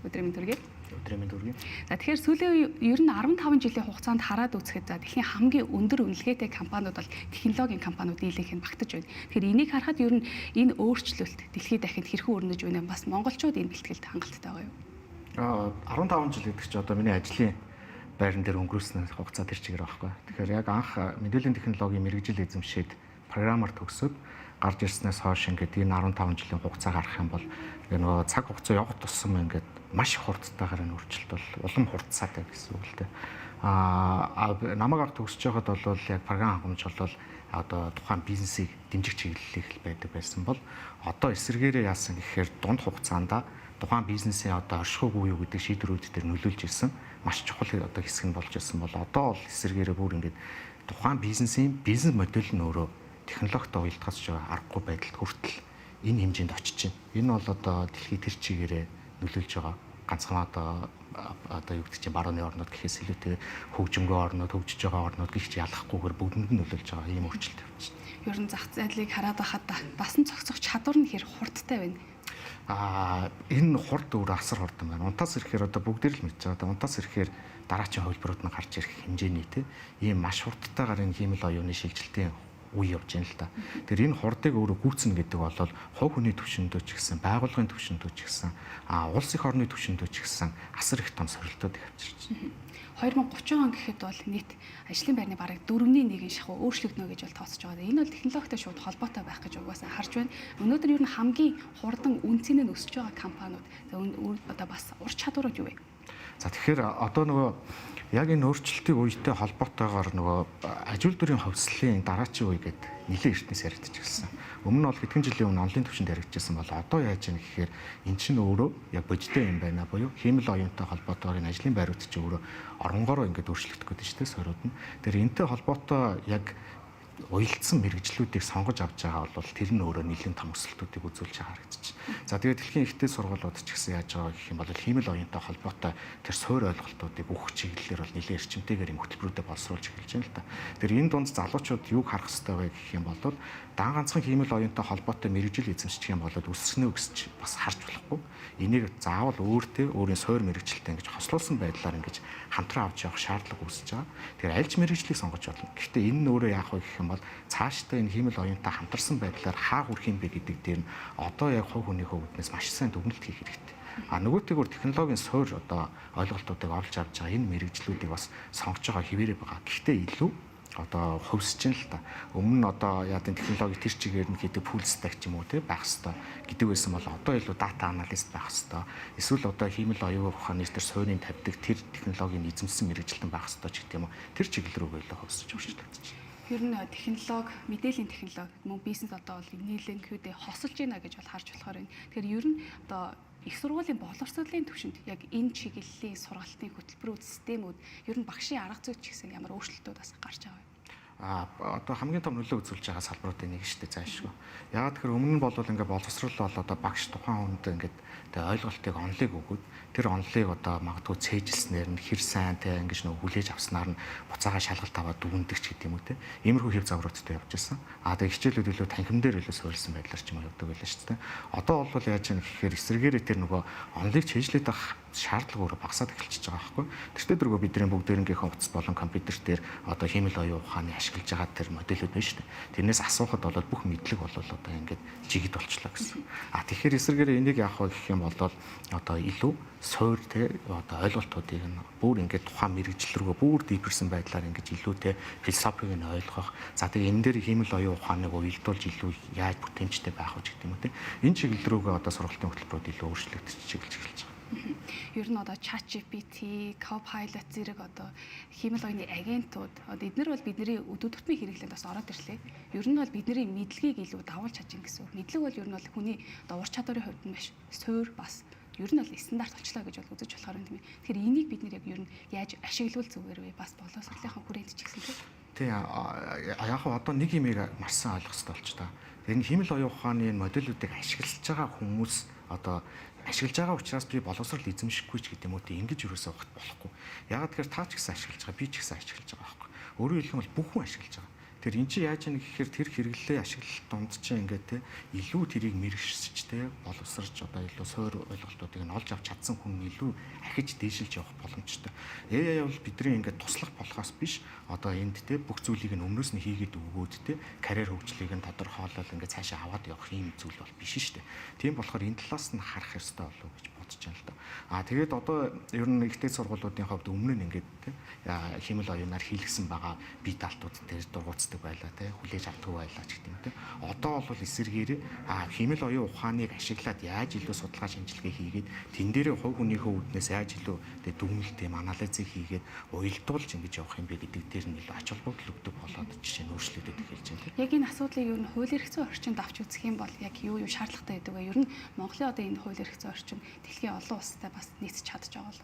Өдрийн мэнд хүргэе. Өдрийн мэнд хүргэе. За тэгэхээр сүүлийн ер нь 15 жилийн хугацаанд хараад үзэхэд за дэлхийн хамгийн өндөр үнэлгээтэй компаниуд бол технологийн компаниуд дийлэнх нь багтаж байна. Тэгэхээр энийг харахад ер нь энэ өөрчлөлт дэлхийд дахинд хэрхэн өрнөж байна бас монголчууд энэ бэлтгэлд хангалттай байгаа юу? 15 жил гэдэг чинь одоо миний ажлын байран дээр өнгөрөөсөн хугацаа тэр чигээр байхгүй. Тэгэхээр яг анх мэдээллийн технологийн мэрэгжил эзэмшээд програмаар төгсөөд гарч ирснээс хойш ингээд энэ 15 жилийн хугацаа гарах юм бол нөгөө цаг хугацаа явах тусам ингээд маш их хурдтайгаар нь өөрчлөлт бол улам хурдсаатай гэсэн үг л дээ. Намайг ард төгсөж байхад бол яг програм хангамж бол одоо тухайн бизнесийг дэмжих чиглэлийг байдаг байсан бол одоо эсэргээрээ яасан гэхээр дунд хугацаанд тухайн бизнесийн одоо оршихуйг юу гэдэг шийдвэрүүд дээр нөлөөлж ирсэн маш чухал одоо хэсэг нь болж ирсэн бол одоо бол эсэргээрээ бүр ингээд тухайн бизнесийн бизнес модель нь өөрөө технологитой уялдгасж байгаа аргагүй байдалд хүртэл энэ хэмжээнд очиж байна. Энэ бол одоо дэлхийд тэр чигээрээ нөлөөлж байгаа ганцхан одоо юу гэдэг чинь барууны орнууд гэхээс илүүтэй хөгжимгөө орнууд, хөгжиж байгаа орнууд гихч ялахгүйгээр бүгдэнд нь нөлөөлж байгаа ийм өөрчлөлт явж байна. Ер нь зах зээлийг хараад байхад дасан зохицох чадвар нь хэр хурдтай байна. Энэ хурд өөр асар хурдан байна. Унтаас ирэхээр одоо бүгд л мэдж байгаа. Унтаас ирэхээр дараачийн хувилбарууд нь гарч ирэх хэмжээний ийм маш хурдтайгаар энэ хиймэл оюуны шилжилтийн үе явж байна л да. Тэгэхээр энэ хурдыг өөрөө гүйцэнэ гэдэг бол хувь хүний түвшиндөө ч гэсэн, байгууллагын түвшиндөө ч гэсэн, улс их орны түвшиндөө ч гэсэн асар их том сорилтууд их авчирч байна. 2030 он гэхэд бол нийт ажлын байрны бараг 4/1 шахуу өөрчлөгдөнө гэж бол тооцож байгаа. Энэ бол технологитой шууд холбоотой байх гэж угаасаа харж байна. Өнөөдөр ер нь хамгийн хурдан үнцэнэ нь өсөж байгаа компаниуд одоо бас ур чадварууд юу вэ? За тэгэхээр одоо нөгөө яг энэ өөрчлөлтийн үетэй холбоотойгоор нөгөө аж үйлдвэрийн ховслын дараачийн үе гэдэг нэлээд эртнээс яригдчихсан. Өмнө нь бол хэдхэн жилийн өмнө онлайн түвшинд яригдчихсан бол одоо яаж яах гэхээр эн чинь өөрөө яг бодиттой юм байна буюу хиймэл оюунтай холбоотойгоор энэ ажлын байрууд чинь өөрөө оронгороо ингээд өөрчлөгдөх гэдэг чинь сорууд нь. Тэр энтэй холбоотой яг уялдсан мэрэгжлүүдийг сонгож авч байгаа бол тэр нь өөрөө нэлийн том өсөлтүүдийг үзүүлж байгаа харагдчих. За тэгээд дэлхийн ихтэй сургуулиуд ч гэсэн яаж байгаа гэх юм бол хиймэл оюунтай холбоотой тэр суур ойлголтуудыг бүх чиглэлээр бол нэлийн эрчимтэйгээр юм хөтөлбөрүүдэд боловсруулж эхэлж байна л да. Тэр энэ дунд залуучууд юуг харах хэрэгтэй вэ гэх юм бол дан ганцхан хиймэл оюунтай холбоотой мэрэгжил эзэмших юм бол өсснөө өсч бас харж болохгүй. Энийг заавал өөрийн суур мэрэгжилтэй ингэж хослуулсан байдлаар ингэж хамтран авч явах шаардлага үүсэж байгаа. Тэгэхээр аль ч мэрэгжлийг сонгож болно. Гэхдээ энэ нь өөрөө яах вэ гэх юм бол цаашдаа энэ хиймэл оюунтай хамтарсан байдлаар хаа хүрх юм бэ гэдэг дээр нь одоо яг хувь хүний хөвгнөөс маш сайн дүгнэлт хийх хэрэгтэй. Нөгөөтэйгөр технологийн суур одоо ойлголтуудыг олж авч байгаа энэ мэрэгжлүүдийг бас сонгож байгаа хэвээрээ байгаа. Гэхдээ илүү одоо хөвсөж нь л та. Өмнө нь одоо яадын технологи тэр чигээр нь хийдэг full stack ч юм уу те байх хэвээр гэдэг байсан бол одоо илүү дата аналист байх хэвээр. Эсвэл одоо хиймэл оюун ухааны тэр суурийн тавьдаг тэр технологийн эзэмсэн мэрэгжилтэн байх хэвээр ч гэдэг юм уу. Тэр чиглэл рүү илүү хөвсөж өөрчлөгдөж байна. Ер нь технологи, мэдээллийн технологи мөн бизнес одоо бол нийлэнхүүдээ хосолж байна гэж бол харж болохоор байна. Тэгэхээр ер нь одоо их сургуулийн боловсролын түвшинд яг энэ чиглэлийн сургалтын хөтөлбөрүүд, системүүд ер нь багшийн арга зүй ч гэсэн ямар өөрчлөлтүүд бас гарч байгаа вэ? Одоо хамгийн том нөлөө үзүүлж байгаа салбаруудын нэг шүү дээ заашгүй. Яагаад тэгэхээр өмнө нь бол ингээд боловсрол бол одоо багш тухайн хүнд ингээд тэгээ ойлголтыг онлыг өгөөд тэр онлыг одоо магадгүй цээжилснээр нь хэр сайн те ингэж нөгөө хүлээж авснаар нь буцаага шалгалт аваад дүгндэг ч гэдэг юм уу те. Иймэрхүү хэв загваруудтай явж байсан. Тэгээ хичээлүүд илүү танхим дээр илүү суурилсан байдлаар ч юм явдаг байлаа шүү дээ. Одоо бол яаж яах гэхээр эсэргээрээ тэр нөгөө онлыг чэйжлээд авах шаардлага өөрөө багасаад эхэлчихэж байгаа байхгүй. Тэртээ дөрвөө бидний бүгдээрнгийнхээ утас болон компьютер дээр одоо хиймэл оюун ухааны ашиглаж байгаа тэр моделүүд байна шүү дээ. Тэрнээс асуухад бол бүх мэдлэг бол одоо ингээд жигд болчлоо гэсэн. Тэгэхээр эсэргээрээ энийг яах вэ гэх юм бол одоо илүү суур те одоо ойлголтуудыг нь бүр ингээд тухайн мэрэгжил рүүгээ бүр дийперсэн байдлаар ингээд илүү те философиг нь ойлгох. За тэгээ энэ дээр хиймэл оюун ухааныг уялдуулж илүү яаж бүтэмжтэй байх вэ гэдэг юм те. Энэ чиглэл рүүгээ одоо сургалтын хөтөлбөрүүд илүү өөрчлөгдөж чиглэж эхэлж байгаа. Ер нь одоо ChatGPT, Copilot зэрэг одоо хиймэл оюуны агентууд одоо эдгээр бол бидний өдөө тутмын хэрэглээнд бас ороод ирлээ. Ер нь бол бидний мэдлэгийг илүү давуулж чадна гэсэн. Мэдлэг бол ер нь бол хүний одоо ур чадварын хувьд нь маш суур бас ер нь бол стандарт болчлоо гэж бол үзэж болохоор юм тийм ээ. Тэгэхээр энийг бид нэр яг ер нь яаж ашиглавал зүгээр вэ? Бас боловсролынхаа хүрээнд ч гэсэн тийм. Тий яг одоо нэг юмыг маш сайн ойлгох хэрэгтэй болч та. Энэ хиймэл оюун ухааны модулуудыг ашиглаж байгаа хүмүүс одоо ашиглаж байгаа учраас би боловсрол эзэмшихгүй ч гэдэг юм уу тийм ингэж юусоо болохгүй. Ягаад тэгэхээр та ч гэсэн ашиглаж байгаа, би ч гэсэн ашиглаж байгаа байхгүй. Өөрөөр хэлбэл бүх хүн ашиглаж байгаа. Тэр эн чинь яаж яах гэхээр тэр хэрэглээ ашиглалт дунд чинь ингээд те илүү тэрийг мэрэгшсэж те боловсрч одоо илүү суур ойлголтуудыг нь олж авч чадсан хүн илүү ахиж дээшилж явах боломжтой. AI бол бидний ингээд туслах болохоос биш одоо энд те бүх зүйлийг нь өмнөөс нь хийгээд өгөөд те карьер хөгжлийг нь тодорхойлол ингээд цаашаа аваад явах юм зүйл бол биш шүү дээ. Тийм болохоор энэ талаас нь харах ёстой болов уу гэж бодож байна л да. Тэгээд одоо ер нь ихтэй сургуулиудын хувьд өмнө нь ингээд те хэмэл оюунаар хийлгсэн байгаа бие даалтууд дээр дургуутдаг байлаа те хүлээж авдаг байлаа ч гэдэг юм те. Одоо бол эсэргээр хэмэл оюун ухааныг ашиглаад яаж илүү судалгаа шинжилгээ хийгээд тэн дээрээ хувь хүнийхээ үүднээс яаж илүү те дүгнэлтээ анализыг хийгээд уялдуулж ингэж явах юм бэ гэдэг дээр нь илүү ач холбогдол өгдөг болоод жишээ нь өөрчлөгдөж эхэлж байна те. Яг энэ асуудлыг ер нь хууль эрх зүйн орчинд авч үзэх юм бол яг юу шаардлагатай байдаг вэ? Ер нь Монголын одоо энэ хууль эрх зүйн орчин дэлхийн олон улстай бас нийцэж чадж байгаа бол.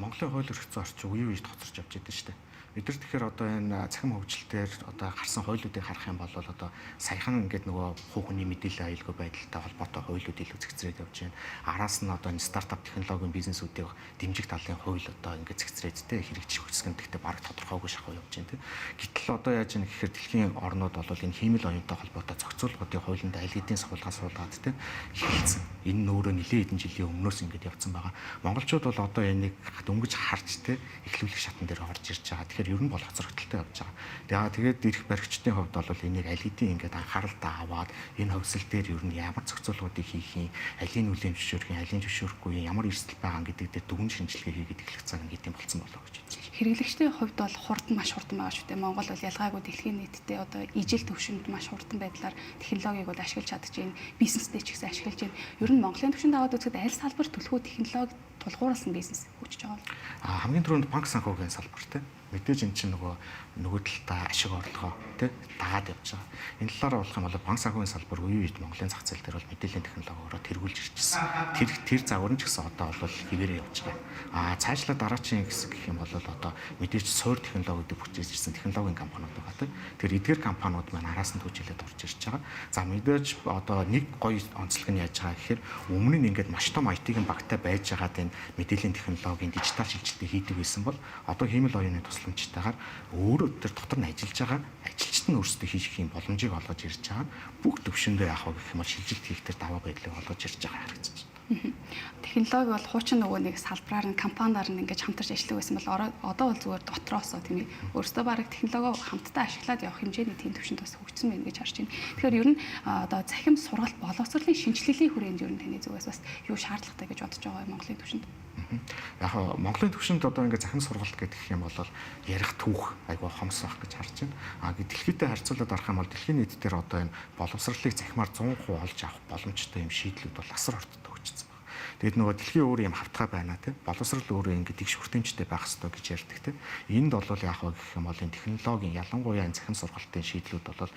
Монголын хууль эрх зүйн орчин үе үеж тоцорч явж байдаг шүү дээ. Бид нар тэгэхээр одоо энэ цахим хөгжилтээр одоо гарсан хуулиудыг харах юм бол одоо саяхан ингээд нөгөө хувь хүний мэдээллийн аюулгүй байдалтай холбоотой хуулиуд илүү цэгцрээд явж байна. Араас нь одоо энэ стартап технологийн бизнесүүдийн дэмжих талын хууль одоо ингээд цэгцрээдтэй хэрэгжих хүсгэн гэхдээ бараг тодорхойгүй шахуу явж байна тийм. Гэтэл одоо яаж юм гэхээр дэлхийн орнууд бол энэ хиймэл оюунтай холбоотой зохицуулгуудын хуулинд аль хэдийн суулгаад суулгаад тийм хэлсэн. Энэ нөөрөө нэлээд хэдэн жилийн өмнөөс ингээд явцсан байгаа. Монголчууд бол одоо энийг дөнгөж харж тийм эхлүүлэх шатн дээр орж ирж байгаа. Тэгэхээр ер нь бол хоцрогдолтой явж байгаа. Тэгээд ирэх баригчдын хувьд бол энийг аль хэдийн ингээд анхааралтай аваад энэ хөвсөл дээр ер нь ямар зохицуулгуудыг хийх юм, алийн үлийн зөвшөөрөх юм, алийн зөвшөөрөхгүй ямар эрсдэл байгаа гэдэг дээр дүгнэн шинжилгээ хийгээд эхлэх цаг ингээд юм болсон болоо гэж байна. Хэрэглэгчдийн хувьд бол хурдан маш хурдан байгаа шүү дээ. Монгол бол ялгаагүй дэлхийн нийтдээ одоо ижил төвшөнд маш хурдан байдлаар технологиг бол ашиглаж чадчихээн, бизнестэй ч гэсэн ашиглаж байна. Ер нь Монголын түвшинд аваад үзэхэд аль салбар төлхөө технологи тулгуурласан бизнес хөгжиж байгаа бол хамгийн түрүүнд банк санхүүгийн салбар те мэдээж эн чинь нөгөө талдаа ашиг орлогоо те дагаад явж байгаа. Энэ талаараа болох юм бол банк санхүүгийн салбар үе үед Монголын зах зээл дээр бол мэдээллийн технологиороо тэргүүлж ирчихсэн. Тэр загвар нь ч гэсэн одоо бол хэвээрээ явж байгаа. Цаашлаа дараачийн хэсэг гэх юм бол одоо мэдээж суур технологиудыг бүжиж ирсэн технологийн компаниуд байгаа те. Тэр эдгээр компаниуд маань араас нь төжилээд орж ирж байгаа. За мэдээж одоо нэг гоё онцлог нь яаж байгаа гэхээр өмнө нь ингээд маш том IT-ийн багтай байж байгаад энэ мэдээллийн технологийн дижитал шилжилтийг хийдэг байсан бол одоо хиймэл оюуны тусламжтайгаар өөрөө тэр дотор нь ажиллаж байгаа ажилчид нь өөрсдөө хийх юм боломжийг олгож ирж байгаа. Бүх төвшөндөө яах вэ гэх юм бол шилжилт хийх тэр даваа байдлыг олгож ирж байгаа харагдаж байна. Технологи бол хуучин нөгөө нэг салбараар нь компаниар нь ингэж хамтарч ажилладаг байсан бол одоо бол зүгээр дотроосоо тийм ээ өөрсдөө бараг технологи хамтдаа ашиглаад явах хэмжээний тийм төвшөнд бас хөгжсөн байна гэж харж байна. Тэгэхээр ер нь одоо цахим сургалт боловсролын шинжилгээлийн хүрээнд ер нь таны зүгээс бас юу шаардлагатай гэж бодож байгаа юм Монголын төвшөнд? Яг Монголын төвшөнд одоо ингээд захин сургалт гэдэг юм бол ярих түүх айгүй хомс байх гэж харж байна. Дэлхийдээ харьцуулаад арах юм бол дэлхийн нийт дээр одоо энэ боловсролыг захимаар 100% олж авах боломжтой юм шийдлүүд бол асар хурдтай хөгжсөн байна. Тэгэд нөгөө дэлхийн өөр юм хавтгай байна тийм боловсрол өөрөө ингээд их шүртэмжтэй байх хэрэгтэй гэж ярьдаг тийм. Энд бол яг гэх юм бол энэ технологийн ялангуяа энэ захин сургалтын шийдлүүд бол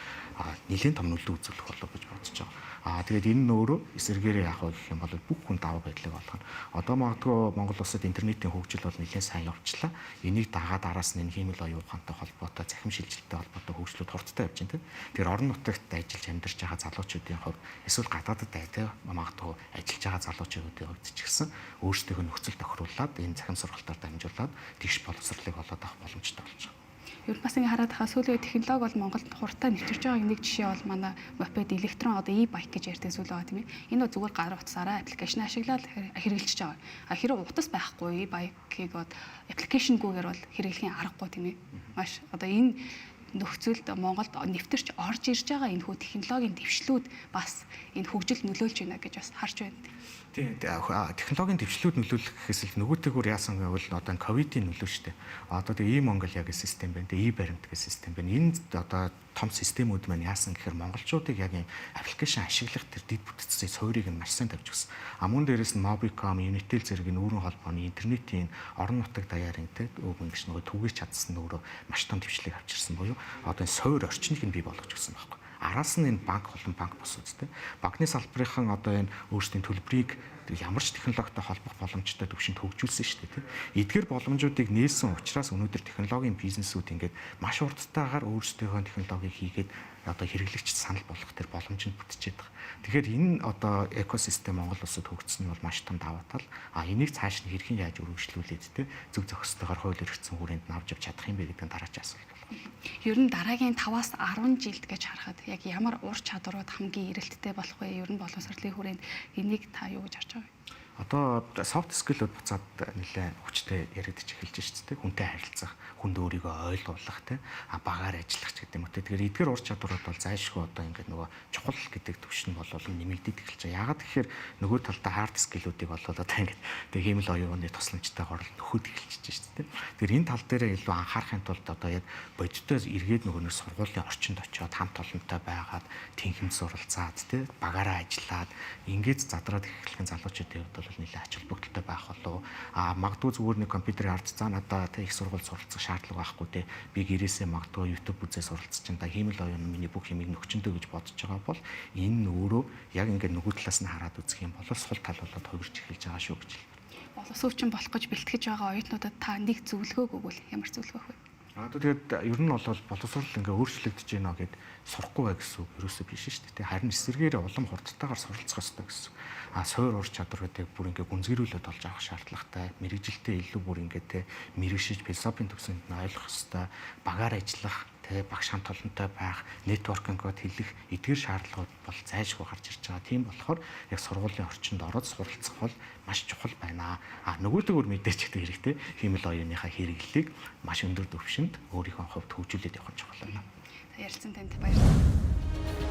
нэлээд том нөлөө үзүүлэх болов гэж бодож байгаа. Тэгээд энэ нь өөрөө эсэргээрээ яах вэ гэх юм бол бүх хүн даваа байдлыг олгоно. Одоо магадгүй Монгол улсад интернетийн хөгжил бол нэлээд сайн явчлаа. Энийг дагаад араас нь энэ хиймэл оюун ухаантай холбоотой, захим шилжилттэй холбоотой хөгжлүүд хурдтай явж байна тийм. Тэр орон нутагт ажиллаж амьдарч байгаа залуучуудын хувьд эсвэл гадаадд тийм магадгүй ажиллаж байгаа залуучуудын хувьд ч гэсэн өөрсдийнхөө нөхцөл тохируулаад энэ захим сургалтаар дамжуулаад тэгш боловсролыг олоод авах боломжтой болж байгаа. Ер нь бас ингэ хараад хаа сүүлийн технологи бол Монголд хурдтай нэвтэрч байгаа нэг жишээ бол манай мопед электрон одоо e-bike гэж ярьдаг зүйл байгаа тийм ээ. Энэ зүгээр гар утсаараа аппликейшн ашиглаад хэрэгжилж байгаа. Хэрэв утас байхгүй e-bike-ийг бод аппликейшнгүйгээр бол хэрэглэхийн аргагүй тийм ээ. Маш одоо энэ нөхцөлд Монголд нэвтэрч орж ирж байгаа энэ хүү технологийн дэвшлүүд бас энэ хөгжил нөлөөлж байна гэж бас харж байна. Тийм технологийн дэвшлүүд нөлөөлөх гэхээс л нөгөөтэйгүр яасан гэвэл одоо ковидын нөлөө шүү дээ. Одоо тэгээ e-Mongolia гэх систем байна. Тэгээ e-баримт гэх систем байна. Энэ одоо том системүүд маань яасан гэхээр монголчуудыг яг юм аппликейшн ашиглах тэр дэд бүтцийн суурийг нь маш сайн тавьж өгсөн. Мөн дээрээс нь Mobicom, Unitel зэрэг нүүрэн холбооны интернетийн орон нутаг даяарын те ингэж нөгөө түгэж чадсан өөрөө маш том дэвшлийг авчирсан буюу одоо энэ суур орчныг нь бий болгож өгсөн байхгүй. Араас нь энэ банк болон банк бус үстэй. Банкны салбарынхан одоо энэ өөрсдийн төлбөрийг ямар ч технологитой холбох боломжтой төвшөнд хөгжүүлсэн шүү дээ. Эдгээр боломжуудыг нээсэн учраас өнөөдөр технологийн бизнесүүд ингээд маш урттайгаар өөрсдийнхөө технологиг хийгээд одоо хэрэглэгчд санал болгох тэр боломж нь бүтчихэд байгаа. Тэгэхээр энэ одоо экосистем Монгол улсад хөгжсөн нь бол маш том даваа тал. Энийг цааш нь хэрхэн яаж өргөжлүүлээд те зөв зохистойгоор хууль эрхцэн хүрээнд навж авч чадах юм бэ гэдэг нь дараагийн асуулт байна. Ер нь дараагийн 5-аас 10 жилд гэж харахад яг ямар ур чадварууд хамгийн эрэлттэй болох вэ? Ер нь боловсролын хүрээнд энийг та юу гэж харж байгаа вэ? Одоо soft skill-үүд буцаад нэлээд хүчтэй яригдчих эхэлж шүү дээ. Хүнтэй харилцах, хүнд өөрийгөө ойлгуулах те багаар ажиллах ч гэдэг юм үү. Тэгэхээр эдгээр ур чадварууд бол зайлшгүй одоо ингээд нөгөө чухал гэдэг төвшин бол нэмэгдээд эхэлж байгаа. Яагаад тэгэхээр нөгөө талдаа hard skill-үүдийг бол одоо ингээд хиймэл оюуны тусламжтайгаар нөхөд эхэлчихэж шүү дээ. Тэгэхээр энэ тал дээрээ илүү анхаарахын тулд одоо яг бодиттой эргээд нөгөө нэг сургуулийн орчинд очиод хамт олонтой байгаад тэнхимд суралцаад те багаараа ажиллаад ингээд задраад эхлэхин залуучуудын хувьд бол нэлээд ач холбогдолтой байх болов. Магадгүй зүгээр нэг компьютерийн ард цаа надаа их сургууль суралцах шаардлага байхгүй те. Би гэрээсээ магадгүй YouTube үзээ суралцж чинь да хиймэл оюун миний бүх юмыг нөхчөндөө гэж бодож байгаа бол энэ өөрөө яг ингээд нөгөө талаас нь хараад үзэх юм бол сул тал болоод хувирч эхэлж байгаа шүү гэж хэлбэр. Боловсруучсан болох гэж бэлтгэж байгаа оюутнуудад та нэг зөвлөгөө өгвөл ямар зөвлөгөө өгөх вэ? Тэгээд ер нь бол боловсрол ингээ өөрчлөгдөж байна гэд сурахгүй бай гэсэн үг ерөөсөө биш шүү дээ. Харин эсвэргээрээ улам хурдтайгаар суралцах хэрэгтэй гэсэн. Суур ур чадваруудыг бүр ингээ гүнзгийрүүлээд олж авах шаардлагатай. Мэргэжилтээ илүү бүр ингээ те мэрэгшиж философийн төвсөнд нь ойлгох хэрэгтэй. Багаар ажиллах тэгээ багш хамт олонтой байх, нэтворкингод хэлэх эдгээр шаардлагууд бол зайлшгүй гарч ирж байгаа. Тийм болохоор яг сургуулийн орчинд ороод суралцах бол маш чухал байна. Нөгөөдөөр мэдээч гэдэг хэрэгтэй. Хиймэл оюуныхаа хэрэглэлийг маш өндөр түвшинд өөрийнхөө хувьд хөгжүүлээд явах чухал байна. Ярилцсан танд баярлалаа.